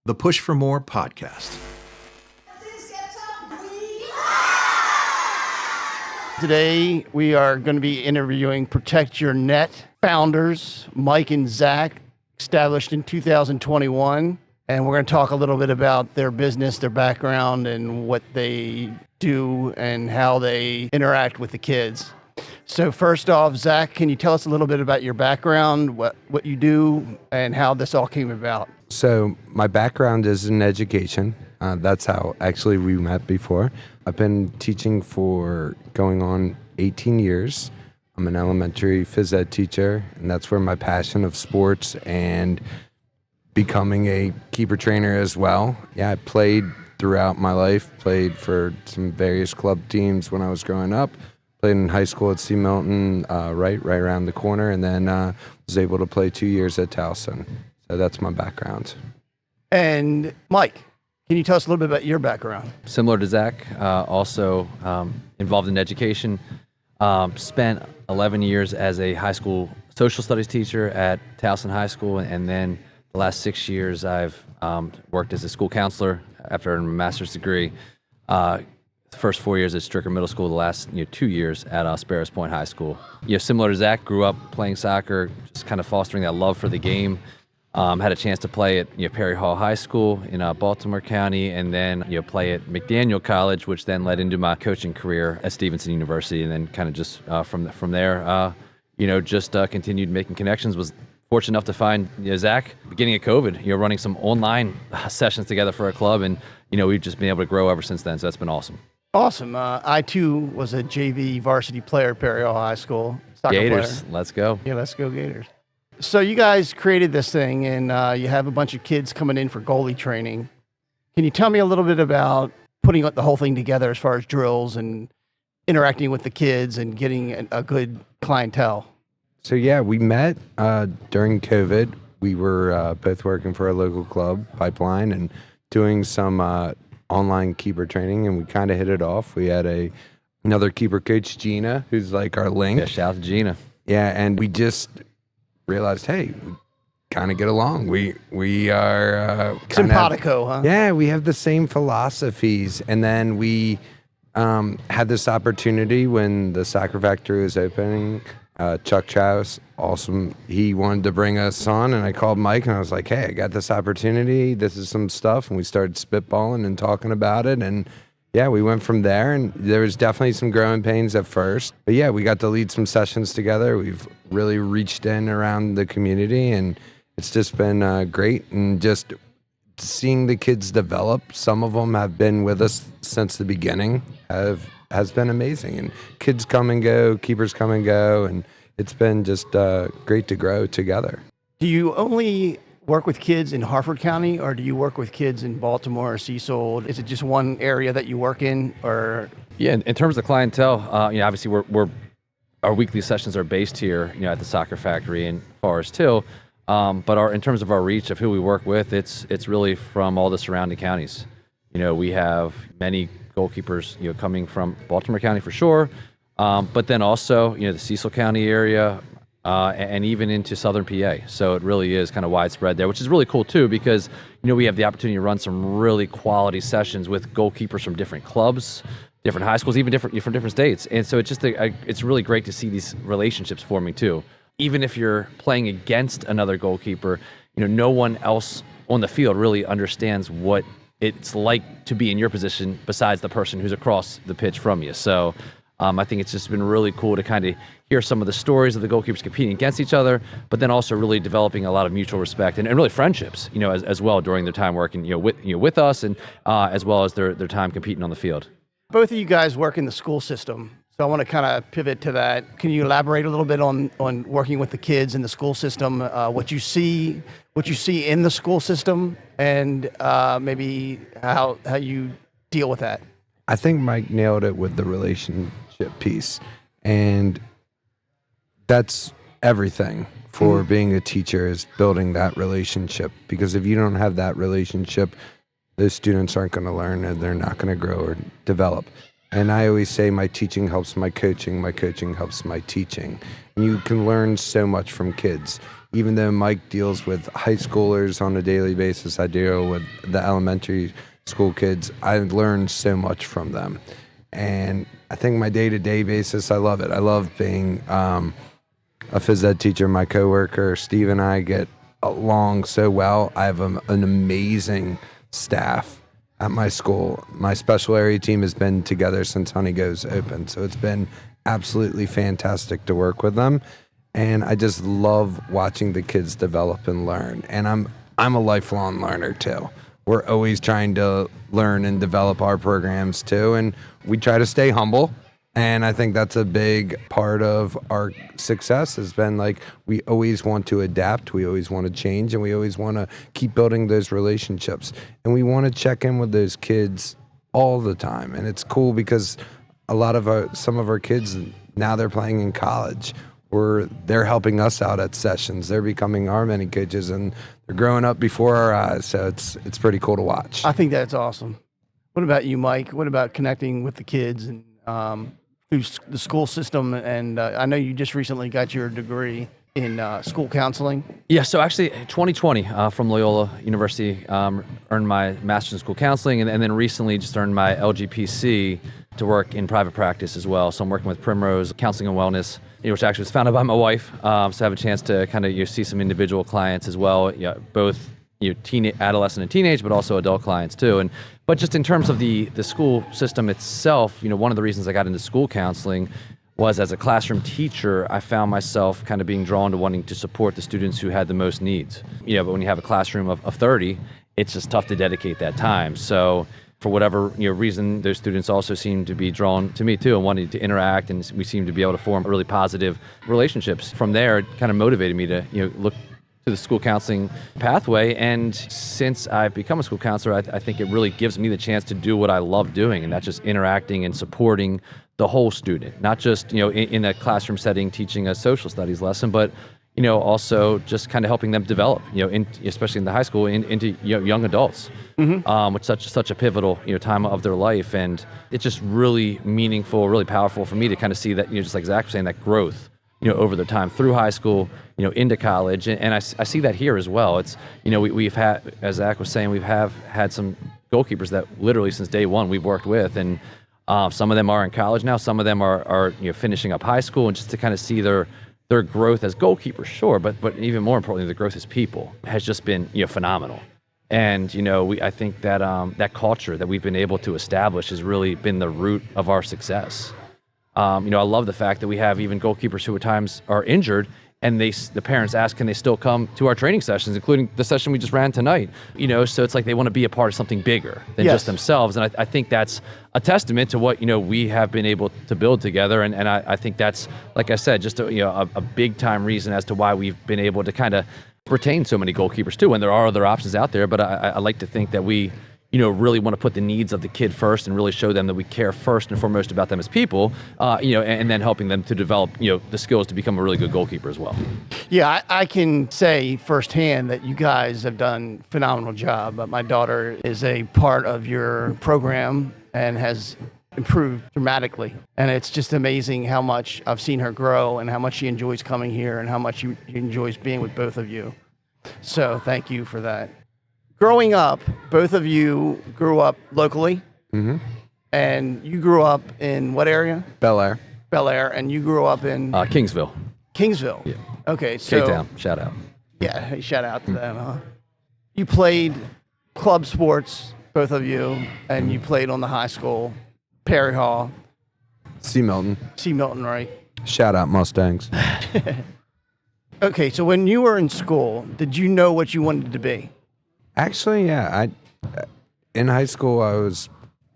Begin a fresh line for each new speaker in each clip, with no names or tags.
the Push for More podcast.
Today, we are going to be interviewing Protect Your Net founders, Mike and Zack, established in 2021. And we're going to talk a little bit about their business, their background, and what they do and how they interact with the kids. So first off, Zack, can you tell us a little bit about your background, what you do, and how this all came about?
So my background is in education. That's how actually we met before. I've been teaching for going on 18 years. I'm an elementary phys ed teacher, and that's where my passion of sports and becoming a keeper trainer as well. Yeah, I played throughout my life, played for some various club teams when I was growing up, played in high school at C. Milton, right around the corner, and then was able to play 2 years at Towson. So that's my background.
And Mike, can you tell us a little bit about your background?
Similar to Zack, also involved in education. Spent 11 years as a high school social studies teacher at Towson High School, and then the last 6 years I've worked as a school counselor after a master's degree. The first 4 years at Stricker Middle School, the last 2 years at Sparrows Point High School. Similar to Zack, grew up playing soccer, just kind of fostering that love for the game. Had a chance to play at Perry Hall High School in Baltimore County, and then play at McDaniel College, which then led into my coaching career at Stevenson University, and then kind of just from there, just continued making connections. Was fortunate enough to find Zack beginning of COVID, running some online sessions together for a club, and we've just been able to grow ever since then. So that's been awesome.
Awesome. I too was a JV varsity player at Perry Hall High School. Soccer
Gators,
player.
Let's go.
Yeah, let's go Gators. So you guys created this thing, and you have a bunch of kids coming in for goalie training. Can you tell me a little bit about putting the whole thing together as far as drills and interacting with the kids and getting a good clientele?
So yeah, we met during COVID. We were both working for a local club, Pipeline, and doing some online keeper training, and we kind of hit it off. We had another keeper coach, Gina, who's like our link.
Yeah, shout out to Gina.
Yeah, and we just realized, hey, we kind of get along. We are
simpatico, huh?
Yeah, we have the same philosophies. And then we had this opportunity when the Soccer Factory was opening. Chuck Chows, awesome. He wanted to bring us on, and I called Mike, and I was like, hey, I got this opportunity. This is some stuff. And we started spitballing and talking about it. And yeah, we went from there, and there was definitely some growing pains at first. But yeah, we got to lead some sessions together. We've really reached in around the community, and it's just been great. And just seeing the kids develop, some of them have been with us since the beginning, has been amazing. And kids come and go, keepers come and go, and it's been just great to grow together.
Do you only work with kids in Harford County, or do you work with kids in Baltimore or Cecil? Is it just one area that you work in, or?
Yeah, in terms of clientele, obviously our weekly sessions are based here, at the Soccer Factory in Forest Hill. But in terms of our reach of who we work with, it's really from all the surrounding counties. We have many goalkeepers, coming from Baltimore County for sure, but then also, the Cecil County area, and even into Southern PA. So it really is kind of widespread there, which is really cool too, because, we have the opportunity to run some really quality sessions with goalkeepers from different clubs, different high schools, even from different states. And so it's just, it's really great to see these relationships forming too. Even if you're playing against another goalkeeper, no one else on the field really understands what it's like to be in your position besides the person who's across the pitch from you. So I think it's just been really cool to kind of hear some of the stories of the goalkeepers competing against each other, but then also really developing a lot of mutual respect and really friendships, as well during their time working, with us, and as well as their time competing on the field.
Both of you guys work in the school system, so I want to kind of pivot to that. Can you elaborate a little bit on working with the kids in the school system, what you see in the school system, and maybe how you deal with that?
I think Mike nailed it with the relationship piece, and that's everything for being a teacher, is building that relationship. Because if you don't have that relationship, those students aren't going to learn, and they're not going to grow or develop. And I always say my teaching helps my coaching helps my teaching. And you can learn so much from kids. even though Mike deals with high schoolers on a daily basis, I deal with the elementary school kids. I learn so much from them. And I think my day-to-day basis, I love it. I love being a phys ed teacher. My coworker, Steve, and I get along so well. I have an amazing staff at my school. My special area team has been together since Honey Goes open, so it's been absolutely fantastic to work with them. And I just love watching the kids develop and learn. And I'm a lifelong learner too. We're always trying to learn and develop our programs too, and we try to stay humble. And I think that's a big part of our success has been like, we always want to adapt, we always want to change, and we always want to keep building those relationships. And we want to check in with those kids all the time. And it's cool because some of our kids, now they're playing in college, they're helping us out at sessions. They're becoming our mini coaches, and they're growing up before our eyes. So it's pretty cool to watch.
I think that's awesome. What about you, Mike? What about connecting with the kids and through the school system? And I know you just recently got your degree in school counseling.
Yeah, so actually 2020 from Loyola University, earned my master's in school counseling, and then recently just earned my LGPC to work in private practice as well. So I'm working with Primrose Counseling and Wellness, which actually was founded by my wife. So I have a chance to kind of see some individual clients as well, both adolescent and teenage, but also adult clients too. But just in terms of the school system itself, one of the reasons I got into school counseling was as a classroom teacher, I found myself kind of being drawn to wanting to support the students who had the most needs. But when you have a classroom of 30, it's just tough to dedicate that time. So for whatever reason, those students also seem to be drawn to me too and wanting to interact, and we seem to be able to form really positive relationships. From there, it kind of motivated me to look to the school counseling pathway. And since I've become a school counselor, I think it really gives me the chance to do what I love doing, and that's just interacting and supporting the whole student, not just in a classroom setting teaching a social studies lesson, but also just kind of helping them develop, especially in the high school, into young adults, which such a pivotal time of their life. And it's just really meaningful, really powerful for me to kind of see that, just like Zach was saying, that growth over the time through high school, into college. And I see that here as well. It's, we've had, as Zack was saying, we've had some goalkeepers that literally since day one we've worked with. And some of them are in college now, some of them are finishing up high school, and just to kind of see their growth as goalkeepers, sure, but even more importantly, the growth as people has just been phenomenal. And I think that that culture that we've been able to establish has really been the root of our success. I love the fact that we have even goalkeepers who at times are injured, and the parents ask, can they still come to our training sessions, including the session we just ran tonight? So it's like they want to be a part of something bigger than just themselves. And I think that's a testament to what we have been able to build together. And I think that's, like I said, just a big time reason as to why we've been able to kind of retain so many goalkeepers too. And there are other options out there, but I like to think that we really want to put the needs of the kid first and really show them that we care first and foremost about them as people, and then helping them to develop, the skills to become a really good goalkeeper as well.
Yeah, I can say firsthand that you guys have done a phenomenal job. My daughter is a part of your program and has improved dramatically. And it's just amazing how much I've seen her grow and how much she enjoys coming here and how much she enjoys being with both of you. So thank you for that. Growing up, both of you grew up locally, and you grew up in what area?
Bel Air.
Bel Air, and you grew up in
Kingsville.
Kingsville.
Yeah.
Okay, so
K-Town, shout out.
Yeah, hey, shout out to them. Huh? You played club sports, both of you, and you played on the high school, Perry Hall.
C. Milton.
C. Milton, right?
Shout out Mustangs.
Okay, so when you were in school, did you know what you wanted to be?
Actually, yeah. In high school, I was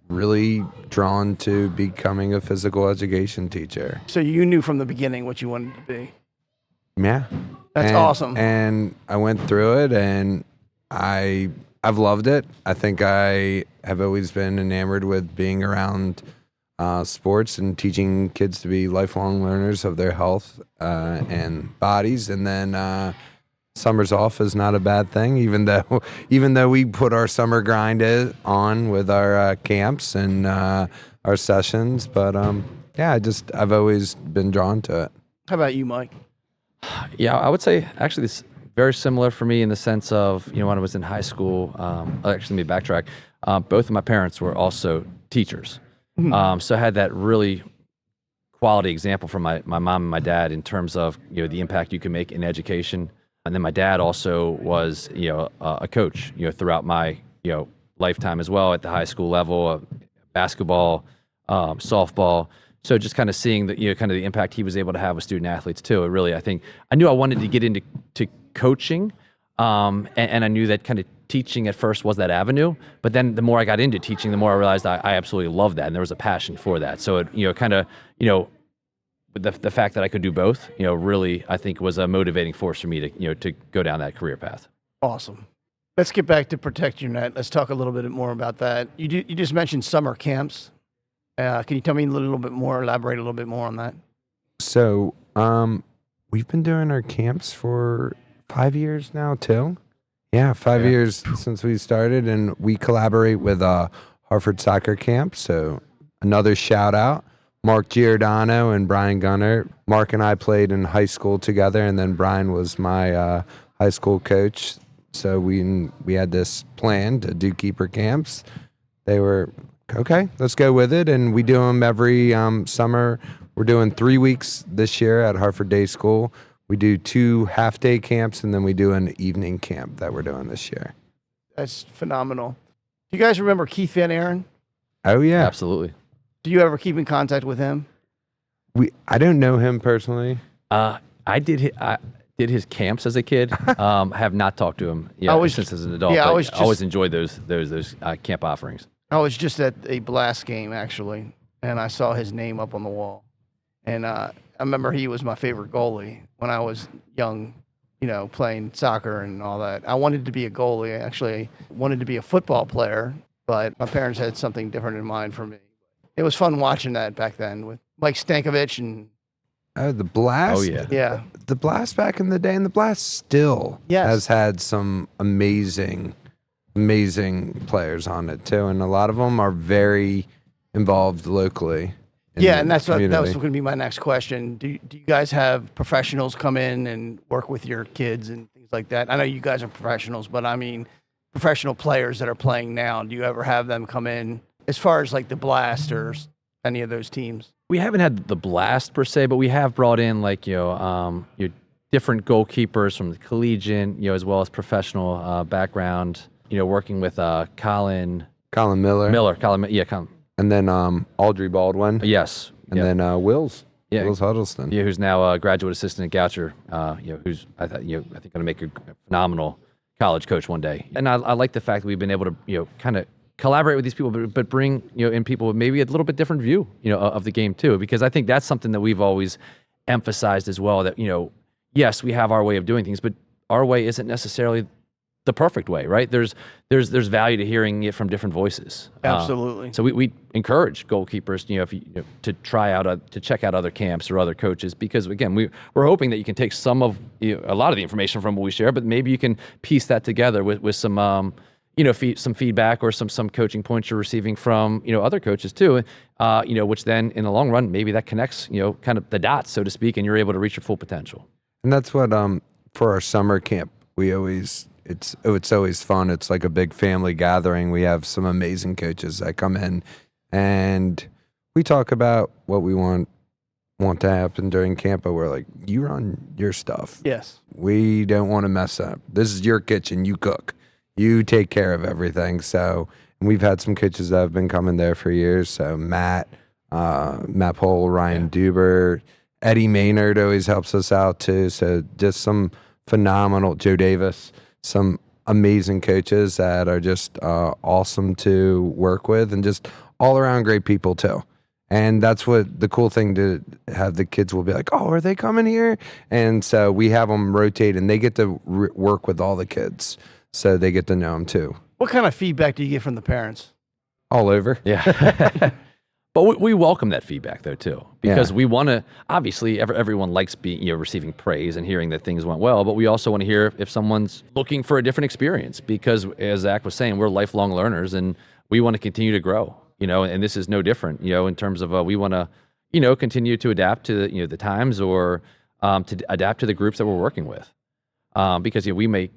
really drawn to becoming a physical education teacher.
So you knew from the beginning what you wanted to be.
Yeah.
That's awesome.
And I went through it, and I've loved it. I think I have always been enamored with being around sports and teaching kids to be lifelong learners of their health and bodies. And then summers off is not a bad thing, even though we put our summer grind on with our camps and our sessions. But I've always been drawn to it.
How about you, Mike?
Yeah, I would say actually very similar for me in the sense of, when I was in high school, actually, let me backtrack. Both of my parents were also teachers. So I had that really quality example from my mom and my dad in terms of, the impact you can make in education. And then my dad also was, a coach, throughout my, lifetime as well at the high school level, basketball, softball. So just kind of seeing the, kind of the impact he was able to have with student athletes too. It really, I think, I knew I wanted to get into coaching, and I knew that kind of teaching at first was that avenue. But then the more I got into teaching, the more I realized I absolutely loved that, and there was a passion for that. So it, kind of, the fact that I could do both, really, I think was a motivating force for me to, to go down that career path.
Awesome. Let's get back to Protect Your Net. Let's talk a little bit more about that. You just mentioned summer camps. Can you tell me a little bit more, elaborate a little bit more on that?
So we've been doing our camps for 5 years now too. Yeah, 5 years since we started, and we collaborate with Hartford Soccer Camp. So another shout out, Mark Giordano and Brian Gunner. Mark and I played in high school together, and then Brian was my high school coach. So we had this plan to do keeper camps. They were, okay, let's go with it. And we do them every summer. We're doing 3 weeks this year at Hartford Day School. We do 2 half-day camps, and then we do an evening camp that we're doing this year.
That's phenomenal. Do you guys remember Keith Van Aaron?
Oh, yeah.
Absolutely.
Do you ever keep in contact with him?
I don't know him personally.
I did his camps as a kid. Have not talked to him since as an adult.
Yeah, I
always enjoyed those camp offerings.
I was just at a Blast game, actually, and I saw his name up on the wall. And I remember he was my favorite goalie when I was young, playing soccer and all that. I wanted to be a goalie. I actually wanted to be a football player, but my parents had something different in mind for me. It was fun watching that back then with Mike Stankovic and...
Oh, the Blast?
Oh, yeah.
Yeah.
The Blast back in the day, and the Blast still has had some amazing players on it, too. And a lot of them are very involved locally.
Yeah, and that was going to be my next question. Do you guys have professionals come in and work with your kids and things like that? I know you guys are professionals, but I mean professional players that are playing now. Do you ever have them come in as far as like the Blast or any of those teams?
We haven't had the Blast per se, but we have brought in like your different goalkeepers from the collegiate, as well as professional background. Working with Colin
Miller.
Colin.
And then Audrey Baldwin.
Yes.
And then Wills.
Yeah.
Wills Huddleston.
Yeah, who's now a graduate assistant at Goucher. Who's I think going to make a phenomenal college coach one day. And I like the fact that we've been able to kind of collaborate with these people, but bring in people with maybe a little bit different view of the game too, because I think that's something that we've always emphasized as well. That yes, we have our way of doing things, but our way isn't necessarily the perfect way, right? There's value to hearing it from different voices.
Absolutely.
So we encourage goalkeepers, to try out to check out other camps or other coaches, because again, we're hoping that you can take some of a lot of the information from what we share, but maybe you can piece that together with some some feedback or some coaching points you're receiving from other coaches too, which then in the long run maybe that connects kind of the dots, so to speak, and you're able to reach your full potential.
And that's what for our summer camp it's always fun. It's like a big family gathering. We have some amazing coaches that come in, and we talk about what we want to happen during camp. But we're like, you run your stuff.
Yes.
We don't want to mess up. This is your kitchen. You cook. You take care of everything. So, and we've had some coaches that have been coming there for years. So Matt Pohl, Ryan Duber, Eddie Maynard always helps us out too. So just some phenomenal, Joe Davis, some amazing coaches that are just awesome to work with, and just all around great people too. And that's what the cool thing to have. The kids will be like, oh, are they coming here? And so we have them rotate, and they get to work with all the kids. So they get to know them too.
What kind of feedback do you get from the parents?
All over.
Yeah. But we welcome that feedback though too, because we want to, obviously everyone likes being, receiving praise and hearing that things went well, but we also want to hear if someone's looking for a different experience, because as Zach was saying, we're lifelong learners and we want to continue to grow, and this is no different, in terms of we want to, continue to adapt to, the times, or to adapt to the groups that we're working with. because we may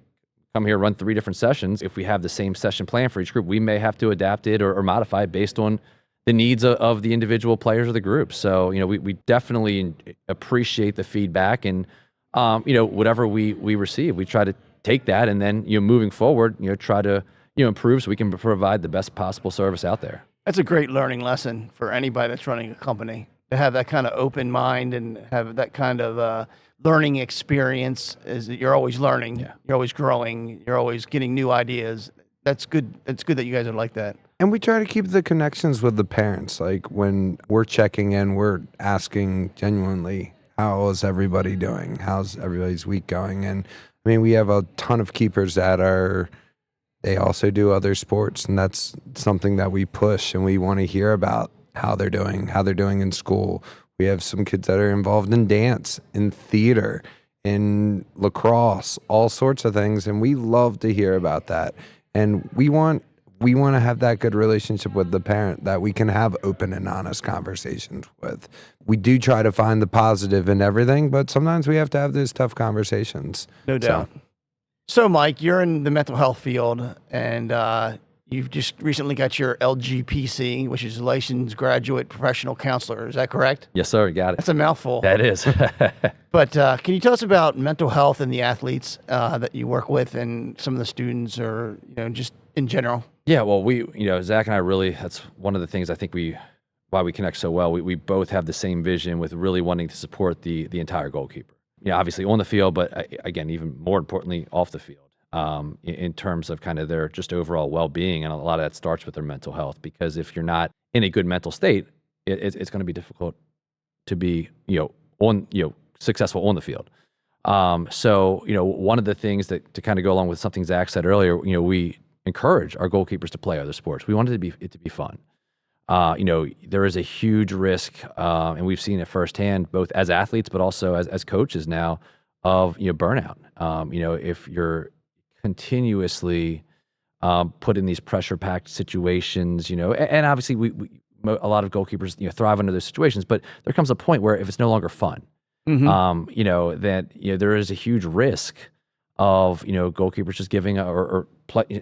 come here, run 3 different sessions. If we have the same session plan for each group, we may have to adapt it or modify it based on the needs of the individual players of the group. So, we definitely appreciate the feedback, and, whatever we receive, we try to take that and then, moving forward, try to, improve so we can provide the best possible service out there.
That's a great learning lesson for anybody that's running a company, to have that kind of open mind and have that kind of learning experience. Is that you're always learning, you're always growing, you're always getting new ideas. That's good. It's good that you guys are like that.
And we try to keep the connections with the parents. Like when we're checking in, we're asking genuinely, how is everybody doing? How's everybody's week going? And I mean, we have a ton of keepers that they also do other sports, and that's something that we push, and we want to hear about how they're doing in school. We have some kids that are involved in dance, in theater, in lacrosse, all sorts of things, and we love to hear about that. And we want to have that good relationship with the parent that we can have open and honest conversations with. We do try to find the positive in everything, but sometimes we have to have those tough conversations.
No doubt. So, Mike, you're in the mental health field, and you've just recently got your LGPC, which is Licensed Graduate Professional Counselor. Is that correct?
Yes, sir. You got it.
That's a mouthful.
That is.
But can you tell us about mental health and the athletes that you work with, and some of the students, or just in general?
Yeah, well, Zack and I really, that's one of the things I think why we connect so well. We both have the same vision with really wanting to support the entire goalkeeper. Obviously on the field, but again, even more importantly, off the field, in terms of kind of their just overall well-being. And a lot of that starts with their mental health, because if you're not in a good mental state, it's going to be difficult to be, successful on the field. So, one of the things that to kind of go along with something Zack said earlier, we encourage our goalkeepers to play other sports. We wanted it to be fun. There is a huge risk, and we've seen it firsthand, both as athletes, but also as coaches now, of burnout. If you're continuously put in these pressure-packed situations, and obviously a lot of goalkeepers thrive under those situations, but there comes a point where if it's no longer fun, that there is a huge risk of goalkeepers just giving up, or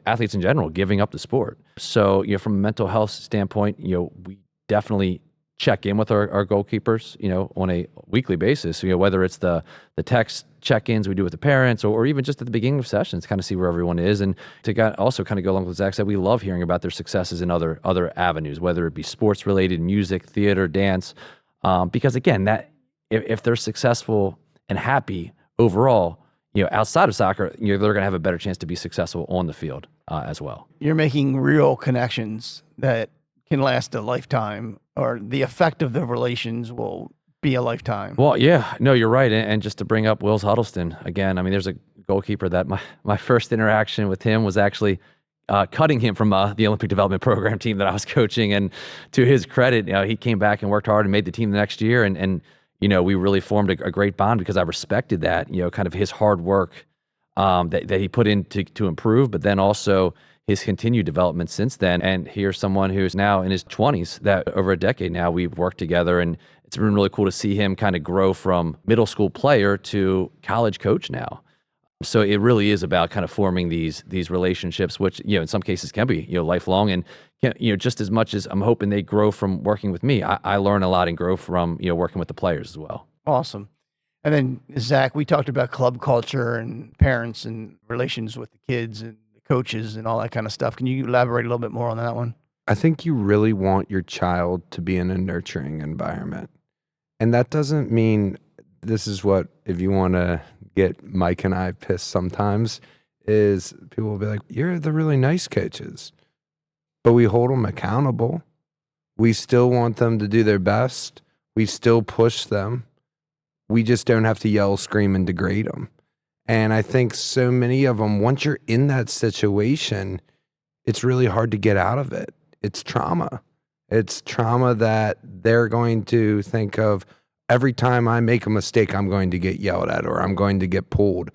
athletes in general giving up the sport. So from a mental health standpoint, we definitely check in with our goalkeepers on a weekly basis. Whether it's the text check-ins we do with the parents, or even just at the beginning of sessions, kind of see where everyone is, and to also kind of go along with Zack said, we love hearing about their successes in other avenues, whether it be sports related, music, theater, dance, because again, that if they're successful and happy overall, outside of soccer, they're going to have a better chance to be successful on the field as well.
You're making real connections that can last a lifetime, or the effect of the relations will be a lifetime.
Well, yeah, no, you're right. And just to bring up Wills Huddleston again, I mean, there's a goalkeeper that my first interaction with him was actually cutting him from the Olympic development program team that I was coaching. And to his credit, he came back and worked hard and made the team the next year. And we really formed a great bond, because I respected that, kind of his hard work that he put in to improve, but then also his continued development since then. And here's someone who's now in his 20s, that over a decade now we've worked together, and it's been really cool to see him kind of grow from middle school player to college coach now. So it really is about kind of forming these relationships, which in some cases can be lifelong, and just as much as I'm hoping they grow from working with me, I learn a lot and grow from working with the players as well.
Awesome. And then Zack, we talked about club culture and parents and relations with the kids and the coaches and all that kind of stuff. Can you elaborate a little bit more on that one?
I think you really want your child to be in a nurturing environment. And that doesn't mean, this is what, if you want to get Mike and I pissed sometimes, is people will be like, you're the really nice coaches. But we hold them accountable. We still want them to do their best. We still push them. We just don't have to yell, scream, and degrade them. And I think so many of them, once you're in that situation, it's really hard to get out of it. It's trauma. It's trauma that they're going to think of, every time I make a mistake, I'm going to get yelled at, or I'm going to get pulled.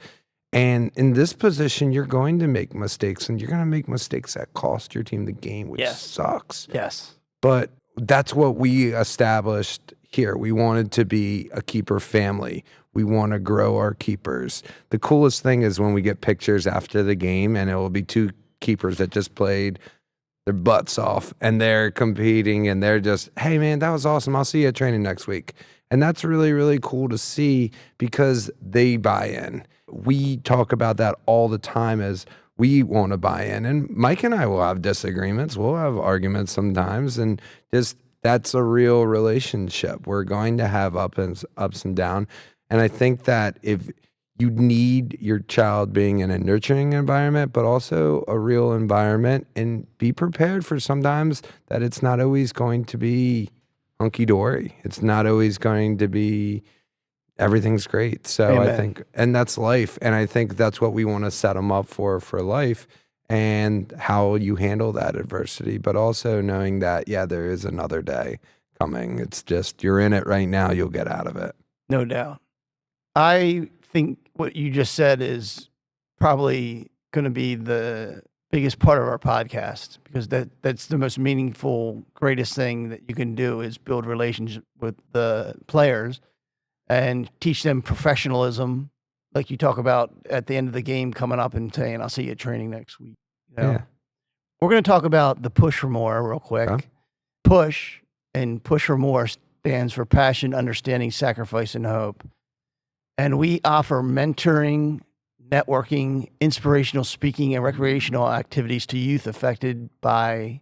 And in this position, you're going to make mistakes, and you're going to make mistakes that cost your team the game, which sucks.
Yes.
But that's what we established here. We wanted to be a keeper family. We want to grow our keepers. The coolest thing is when we get pictures after the game and it will be two keepers that just played their butts off and they're competing and they're just, hey man, that was awesome. I'll see you at training next week. And that's really, really cool to see because they buy in. We talk about that all the time as we want to buy in. And Mike and I will have disagreements. We'll have arguments sometimes. And just that's a real relationship. We're going to have ups and downs. And I think that if you need your child being in a nurturing environment, but also a real environment, and be prepared for sometimes that it's not always going to be hunky-dory. It's not always going to be everything's great. So
Amen.
I think, and that's life. And I think that's what we want to set them up for life and how you handle that adversity, but also knowing that, yeah, there is another day coming. It's just, you're in it right now, you'll get out of it.
No doubt. I think what you just said is probably going to be the biggest part of our podcast, because that's the most meaningful, greatest thing that you can do is build relationships with the players and teach them professionalism. Like you talk about at the end of the game coming up and saying, I'll see you at training next week. You know?
Yeah.
We're going to talk about the push for more real quick.
Okay.
Push for more stands for passion, understanding, sacrifice, and hope. And we offer mentoring, networking, inspirational speaking, and recreational activities to youth affected by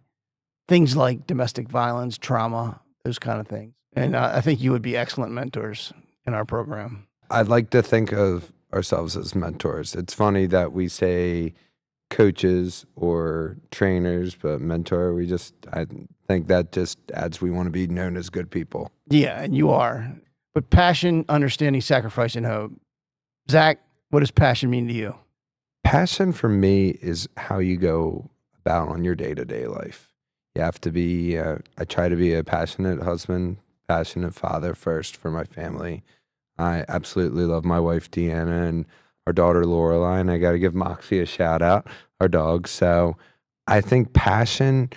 things like domestic violence, trauma, those kind of things. And I think you would be excellent mentors in our program.
I'd like to think of ourselves as mentors. It's funny that we say coaches or trainers, but mentor, I think that just adds, we want to be known as good people.
Yeah, and you are. But passion, understanding, sacrifice, and hope. Zach, what does passion mean to you?
Passion for me is how you go about on your day-to-day life. You have to be, I try to be a passionate husband, passionate father first for my family. I absolutely love my wife, Deanna, and our daughter, Lorelai, and I got to give Moxie a shout out, our dog. So I think passion,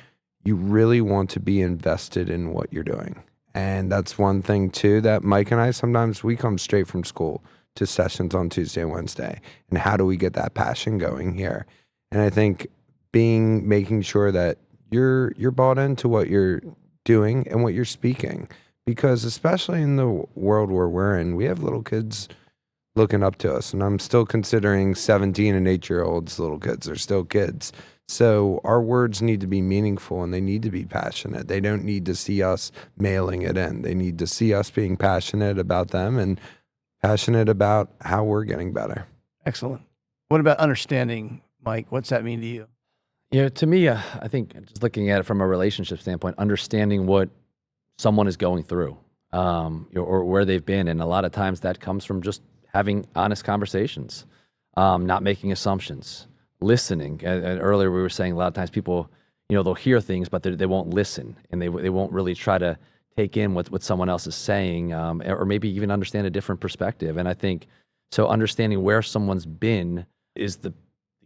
you really want to be invested in what you're doing. And that's one thing too, that Mike and I, sometimes we come straight from school to sessions on Tuesday and Wednesday. And how do we get that passion going here? And I think making sure that you're bought into what you're doing and what you're speaking. Because especially in the world where we're in, we have little kids looking up to us. And I'm still considering 17 and 8-year-olds little kids. They're still kids. So our words need to be meaningful and they need to be passionate. They don't need to see us mailing it in. They need to see us being passionate about them and passionate about how we're getting better.
Excellent. What about understanding, Mike? What's that mean to you?
You know, to me, I think just looking at it from a relationship standpoint, understanding what someone is going through, or where they've been. And a lot of times that comes from just having honest conversations, not making assumptions, listening. And earlier we were saying a lot of times people, they'll hear things, but they won't listen, and they won't really try to take in what someone else is saying, or maybe even understand a different perspective. And I think, so understanding where someone's been is the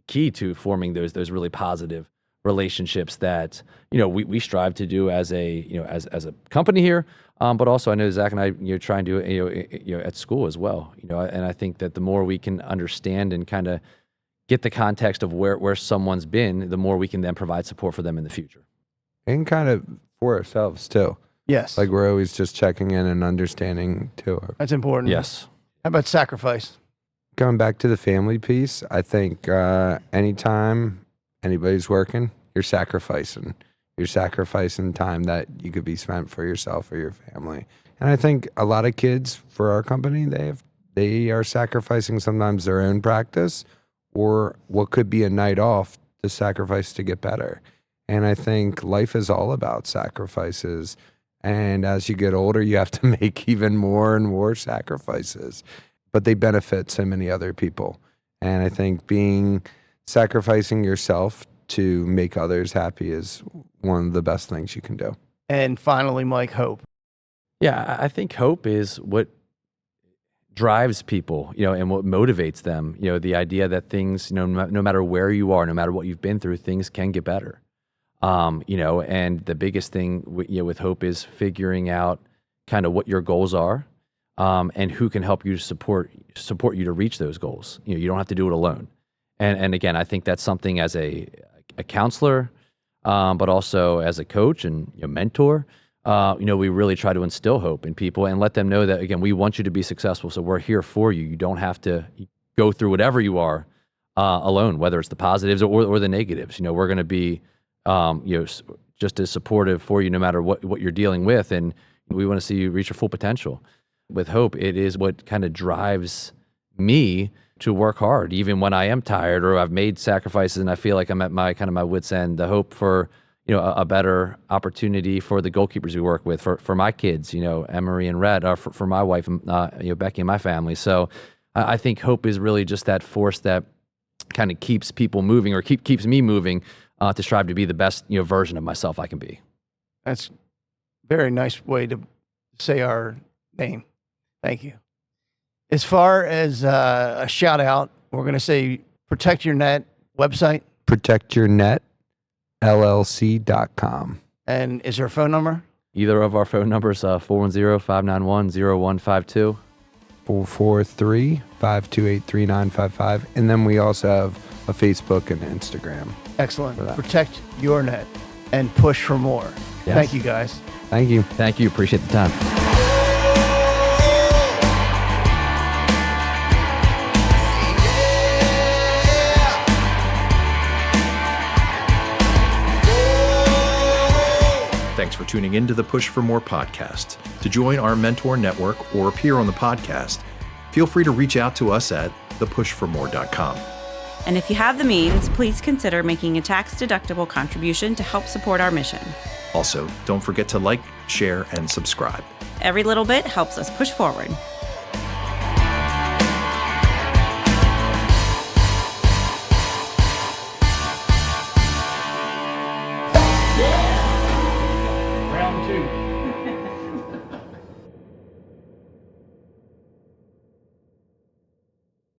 key to forming those really positive relationships that we strive to do as a company here, but also I know Zach and I try and do at school as well. And I think that the more we can understand and kind of get the context of where someone's been, the more we can then provide support for them in the future,
and kind of for ourselves too.
Yes.
Like we're always just checking in and understanding too.
That's important.
Yes.
How about sacrifice?
Going back to the family piece, I think anytime anybody's working, you're sacrificing. You're sacrificing time that you could be spent for yourself or your family. And I think a lot of kids for our company, they are sacrificing sometimes their own practice or what could be a night off to sacrifice to get better. And I think life is all about sacrifices. And as you get older, you have to make even more and more sacrifices. But they benefit so many other people. And I think sacrificing yourself to make others happy is one of the best things you can do.
And finally, Mike, hope.
Yeah, I think hope is what drives people, and what motivates them. The idea that things, no matter where you are, no matter what you've been through, things can get better. And the biggest thing with hope is figuring out, kind of what your goals are, and who can help you support you to reach those goals. You don't have to do it alone. And again, I think that's something as a counselor, but also as a coach and mentor. We really try to instill hope in people and let them know that, again, we want you to be successful. So we're here for you. You don't have to go through whatever you are alone, whether it's the positives or the negatives. We're going to be, just as supportive for you no matter what you're dealing with. And we want to see you reach your full potential. With hope, it is what kind of drives me to work hard, even when I am tired or I've made sacrifices and I feel like I'm at my wit's end. The hope for a better opportunity for the goalkeepers we work with, for my kids, Emery and Red, for my wife, Becky and my family. So I think hope is really just that force that kind of keeps people moving or keeps me moving to strive to be the best version of myself I can be.
That's a very nice way to say our name. Thank you. As far as a shout out, we're going to say Protect Your Net website.
ProtectYourNetLLC.com.
And is there a phone number?
Either of our phone numbers, 410-591-0152.
443-528-3955. And then we also have a Facebook and Instagram.
Excellent. Protect Your Net and push for more.
Yes.
Thank you, guys.
Thank you.
Thank you. Appreciate the time.
Thanks for tuning in to the Push for More podcast. To join our mentor network or appear on the podcast, feel free to reach out to us at thepushformore.com.
And if you have the means, please consider making a tax-deductible contribution to help support our mission.
Also, don't forget to like, share, and subscribe.
Every little bit helps us push forward.